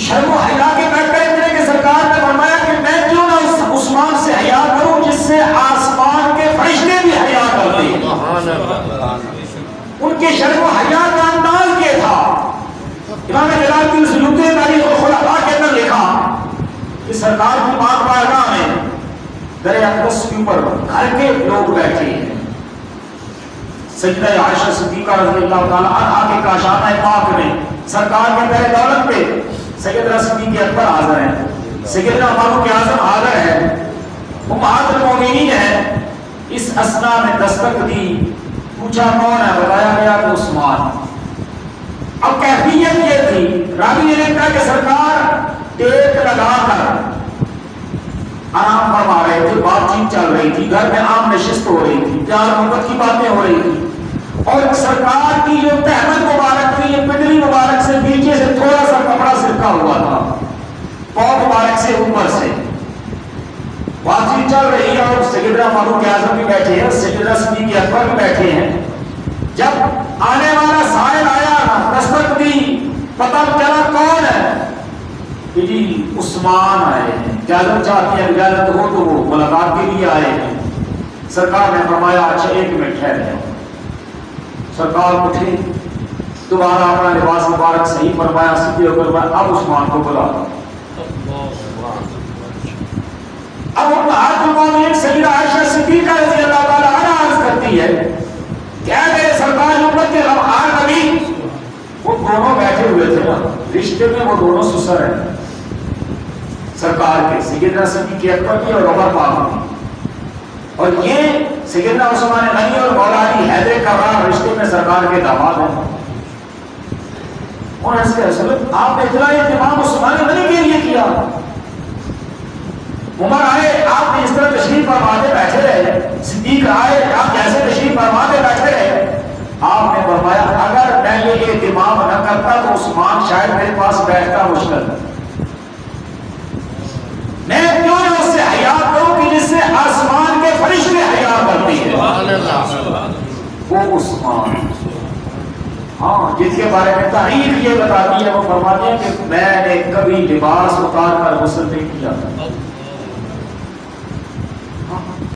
شرم و حیا کے بیٹھ اتنے کہ سرکار نے فرمایا کہ میں کیوں نہ اس عثمان سے حیا کروں جس سے آسمان کے فرشتے بھی حیا کرتے ہیں. ان کے شرم و حیا کا انداز یہ تھا. امام جلال الدین سیوطی تاریخ الخلفاء کے اندر لکھا کہ سرکار کی پاک بارگاہ میں در اقدس کے اوپر گھر کے لوگ بیٹھے ہیں. سیدہ عائشہ صدیقہ رضی اللہ تعالیٰ عنہا کے کاشانہ پاک میں سرکار کے در دولت پہ سیدنا صدیق اکبر حاضر ہیں, سیدنا فاروق اعظم حاضر ہیں, امہات المومنین ہیں. اس اثنا میں دستک دی, پوچھا کون ہے, بتایا گیا کہ عثمان. اب کیفیت یہ تھی, راوی نے لکھا کہ سرکار ٹیک لگا کر آرام فرما رہے تھے, بات چیت چل رہی تھی, گھر میں عام نشست ہو رہی تھی, پیار محبت کی باتیں ہو رہی تھی, اور سرکار کی جو تہمت مبارک تھی, یہ پنڈلی مبارک سے پیچھے سے تھوڑا سا کپڑا سرکا ہوا تھا, پاؤں مبارک سے اوپر سے بات چیت چل رہی ہے. اور سیدنا فاروق اعظم بھی بیٹھے ہیں, سیدنا صدیق اکبر بھی بیٹھے ہیں. جب آنے والا سائل آیا, دستک دی, پتہ چلا کون ہے, کہ جی عثمان آئے ہیں, اجازت چاہتے ہیں, اجازت ہو تو وہ ملاقات کے لیے آئے ہیں. سرکار نے فرمایا اچھا ایک منٹ ٹھہر جاؤ. سرکار اٹھے, دوبارہ اپنا لباس مبارک صحیح فرمایا, سیدھے ہو کر اب عثمان کو بلا. اب امہات المومنین سیدہ عائشہ صدیقہ رضی اللہ تعالیٰ عنہا عرض کرتی ہے, کیا میرے سرکار امت کے غمخوار نبی, وہ دونوں بیٹھے ہوئے تھے نا, رشتے میں وہ دونوں سسر ہیں سرکار کے, سیدنا صدیق اکبر کی اور عمر پاک کی, اور یہ سیدنا عثمان غنی اور مولا علی حیدر کرار رشتے میں سرکار کے داماد ہیں. اور اس کے اصل آپ نے اتنا اہتمام عثمان غنی کے لیے کیا. عمر آئے, آپ نے اس طرح تشریف فرماتے بیٹھے رہے, صدیق آئے, آپ جیسے تشریف فرماتے بیٹھے رہے. آپ نے فرمایا اگر میں یہ اہتمام نہ کرتا تو عثمان شاید میرے پاس بیٹھتا مشکل. میں کیوں نہ اس سے حیا کروں کہ جس سے آسمان کے فرشتے حیا کرتے ہیں, وہ عثمان. ہاں, جن کے بارے میں تاریخ یہ بتاتی ہے, وہ فرماتے ہیں کہ میں نے کبھی لباس اتار کر غسل نہیں کیا.